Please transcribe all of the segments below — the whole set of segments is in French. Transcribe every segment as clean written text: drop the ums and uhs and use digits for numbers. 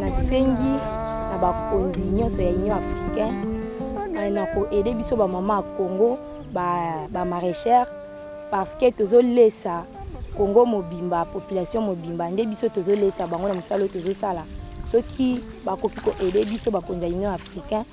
nasengi na bakonzi nyonso ya Union africaine na koede biso bamama ya Congo bamaraîchère parce que tozolesa Congo mobimba population mobimba nde biso tozolesa bango na mosala tozosala soki bakoki koede biso bakonzi ya Union africaine.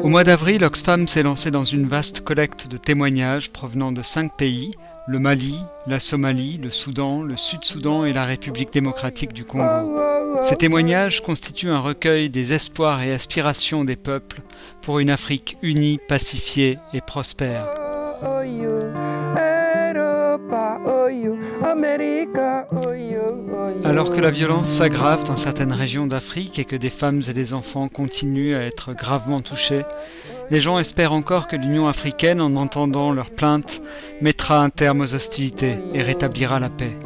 Au mois d'avril, Oxfam s'est lancé dans une vaste collecte de témoignages provenant de 5 pays, le Mali, la Somalie, le Soudan, le Sud-Soudan et la République démocratique du Congo. Ces témoignages constituent un recueil des espoirs et aspirations des peuples pour une Afrique unie, pacifiée et prospère. Alors que la violence s'aggrave dans certaines régions d'Afrique et que des femmes et des enfants continuent à être gravement touchés, les gens espèrent encore que l'Union africaine, en entendant leurs plaintes, mettra un terme aux hostilités et rétablira la paix.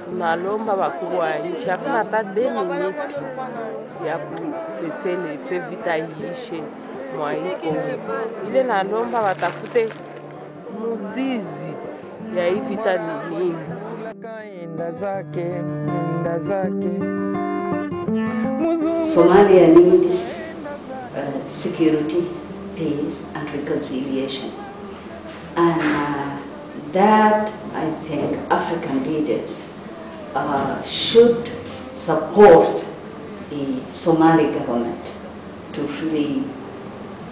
Tunalomba wakuu wa nchi, hakuna hata 2 minutes ya kusese le feu vita iishe mwa Kongo. Ile nalomba watafute muzizi ya hii vita ni nini. Somalia needs security, peace and reconciliation. And that I think African leaders should support the Somali government to really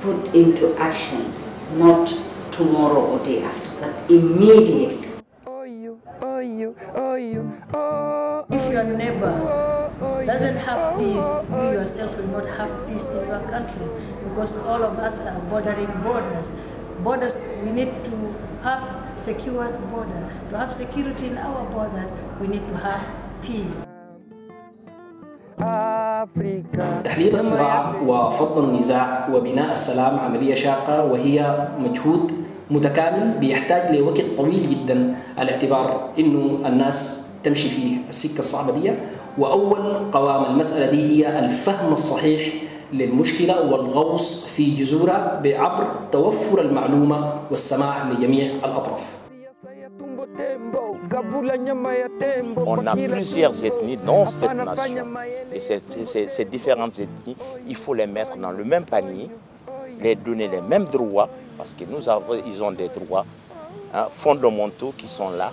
put into action, not tomorrow or day after, but immediately. If your neighbor doesn't have peace, you yourself will not have peace in your country, because all of us are bordering borders. Borders, we need to have secured border. To have security in our border, we need to have peace. تحليل الصراع وفض النزاع وبناء السلام عملية شاقة وهي مجهود متكامل بيحتاج لوقت طويل جدا على اعتبار انه الناس تمشي في السكة الصعبة دي، واول قوام المسألة دي هي الفهم الصحيح للمشكلة والغوص في جذورها عبر توفر المعلومة والسماع لجميع الأطراف. On a plusieurs ethnies dans cette nation. Et ces différentes ethnies, il faut les mettre dans le même panier, les donner les mêmes droits, parce que ils ont des droits fondamentaux qui sont là.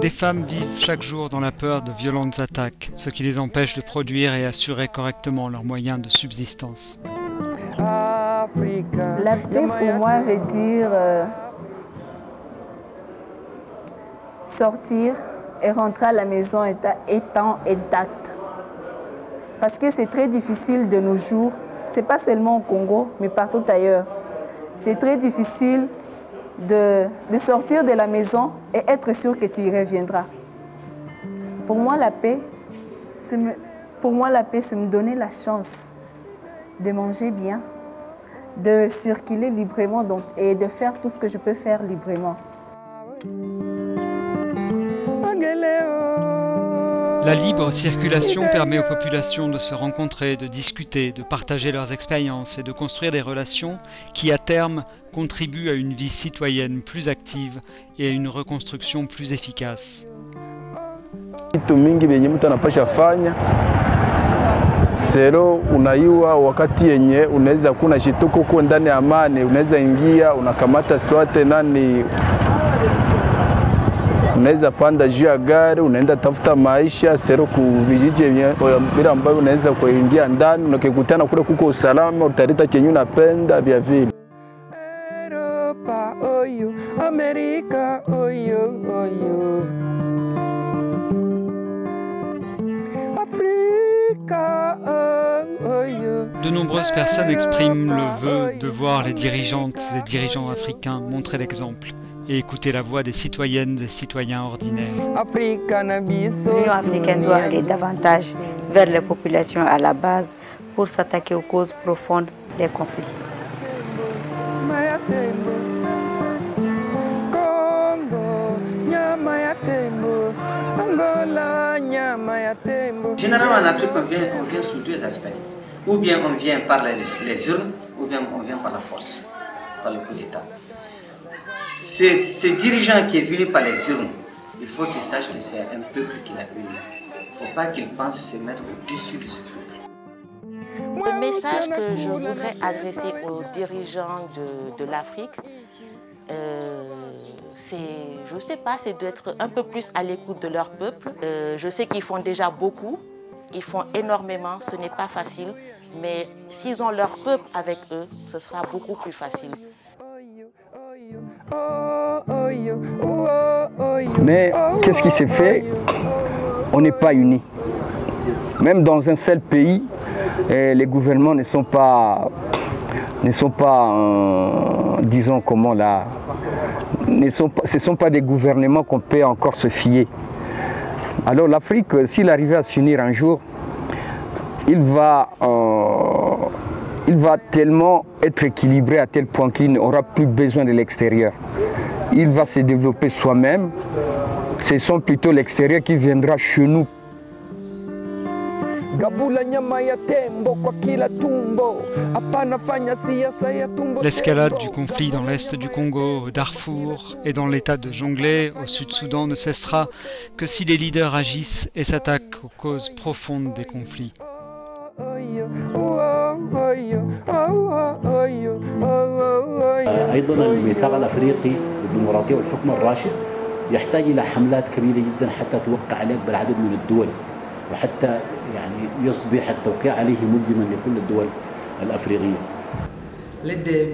Des femmes vivent chaque jour dans la peur de violentes attaques, ce qui les empêche de produire et assurer correctement leurs moyens de subsistance. La paix pour moi veut dire sortir et rentrer à la maison étant intacte. Parce que c'est très difficile de nos jours, c'est pas seulement au Congo, mais partout ailleurs. C'est très difficile de sortir de la maison et être sûr que tu y reviendras. Pour moi, la paix, c'est me donner la chance de manger bien, de circuler librement et de faire tout ce que je peux faire librement. La libre circulation permet aux populations de se rencontrer, de discuter, de partager leurs expériences et de construire des relations qui, à terme, contribuent à une vie citoyenne plus active et à une reconstruction plus efficace. Vitu mingi vyenye mtu anapasha fanya sero unaiwa wakati yenye unaweza kuna shituko huko ndani ya amani, unaweza ingia unakamata swate nani, unaweza panda juu ya gari unaenda tafuta maisha sero ku vijiji bila ambayo unaweza kuingia ndani unakikutana kule kuko usalama utaleta chenye unapenda vya vile. Amerika oyo oyo De nombreuses personnes expriment le vœu de voir les dirigeantes et dirigeants africains montrer l'exemple et écouter la voix des citoyennes et citoyens ordinaires. L'Union africaine doit aller davantage vers les populations à la base pour s'attaquer aux causes profondes des conflits. Généralement en Afrique, on vient sous deux aspects. Ou bien on vient par les urnes, ou bien on vient par la force, par le coup d'État. Ce dirigeant qui est venu par les urnes, il faut qu'il sache que c'est un peuple qui l'a élu. Il ne faut pas qu'il pense se mettre au-dessus de ce peuple. Le message que je voudrais adresser aux dirigeants de l'Afrique, je ne sais pas, c'est d'être un peu plus à l'écoute de leur peuple. Je sais qu'ils font déjà beaucoup, ils font énormément, ce n'est pas facile, mais s'ils ont leur peuple avec eux, ce sera beaucoup plus facile. Mais qu'est-ce qui s'est fait? On n'est pas unis. Même dans un seul pays, les gouvernements ne sont pas disons comment là, ce ne sont pas des gouvernements qu'on peut encore se fier. Alors l'Afrique, s'il arrivait à s'unir un jour, il va tellement être équilibré à tel point qu'il n'aura plus besoin de l'extérieur. Il va se développer soi-même. Ce sont plutôt l'extérieur qui viendra chez nous. L'escalade du conflit dans l'est du Congo, au Darfour et dans l'état de Jonglei, au Sud-Soudan, ne cessera que si les leaders agissent et s'attaquent aux causes profondes des conflits. أيضا الميثاق الأفريقي للديمقراطية والحكم الراشد يحتاج إلى حملات كبيرة جدا حتى توقع عليه بالعدد من الدول وحتى يعني يصبح التوقيع عليه ملزما لكل الدول الأفريقية. Let the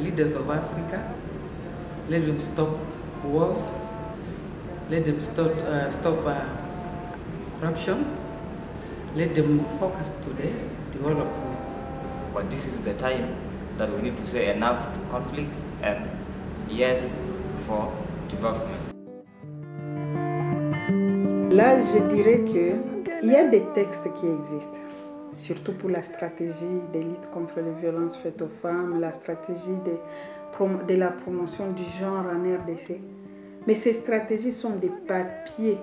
leaders of Africa, let them stop wars, let them stop corruption, let them focus to the development. But this is the time that we need to say enough to conflict and yes for development. Là, je dirais qu'il y a des textes qui existent, surtout pour la stratégie de lutte contre les violences faites aux femmes, la stratégie de la promotion du genre en RDC. Mais ces stratégies sont des papiers.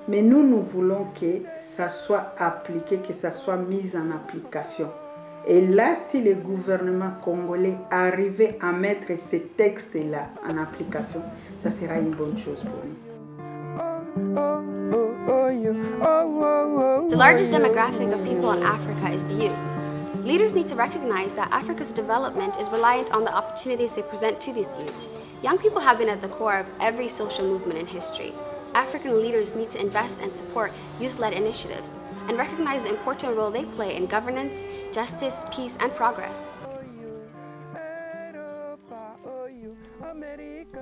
Mais nous voulons que ça soit appliqué, que ça soit mis en application. Et là, si le gouvernement congolais arrivait à mettre ces textes-là en application, ça sera une bonne chose pour nous. The largest demographic of people in Africa is the youth. Leaders need to recognize that Africa's development is reliant on the opportunities they present to these youth. Young people have been at the core of every social movement in history. African leaders need to invest and support youth-led initiatives and recognize the important role they play in governance, justice, peace, and progress.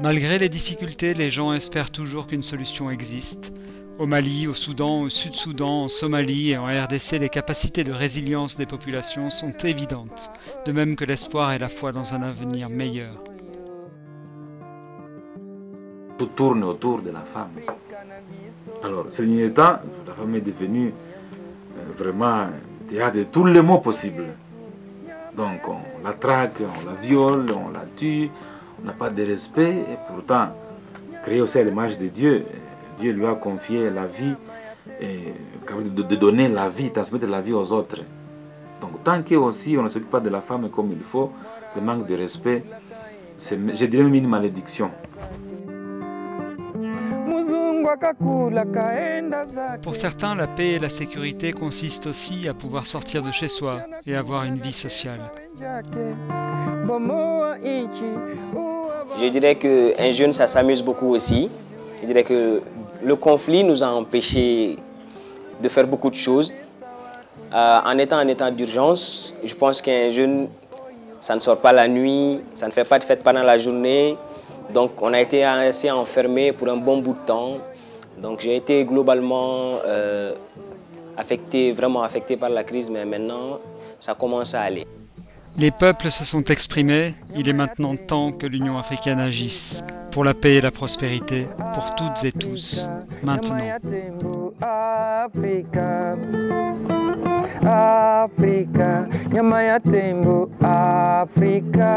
Malgré les difficultés, les gens espèrent toujours qu'une solution existe. Au Mali, au Soudan, au Sud-Soudan, en Somalie et en RDC, les capacités de résilience des populations sont évidentes, de même que l'espoir et la foi dans un avenir meilleur. Tout tourne autour de la femme. Alors, ces derniers temps, la femme est devenue vraiment théâtre de tous les maux possibles. Donc, on la traque, on la viole, on la tue, on n'a pas de respect, et pourtant, créé aussi à l'image de Dieu, Dieu lui a confié la vie, et de donner la vie, transmettre la vie aux autres. Donc, tant qu'aussi on ne s'occupe pas de la femme comme il faut, le manque de respect, c'est, je dirais même une malédiction. Pour certains, la paix et la sécurité consistent aussi à pouvoir sortir de chez soi et avoir une vie sociale. Je dirais qu'un jeune, ça s'amuse beaucoup aussi. Je dirais que le conflit nous a empêchés de faire beaucoup de choses. En étant en état d'urgence, je pense qu'un jeune, ça ne sort pas la nuit, ça ne fait pas de fête pendant la journée. Donc on a été assez enfermés pour un bon bout de temps. Donc j'ai été globalement vraiment affecté par la crise, mais maintenant ça commence à aller. Les peuples se sont exprimés, il est maintenant temps que l'Union africaine agisse. pour la paix et la prospérité, pour toutes et tous, maintenant. Africa, nyama ya tembo, Africa.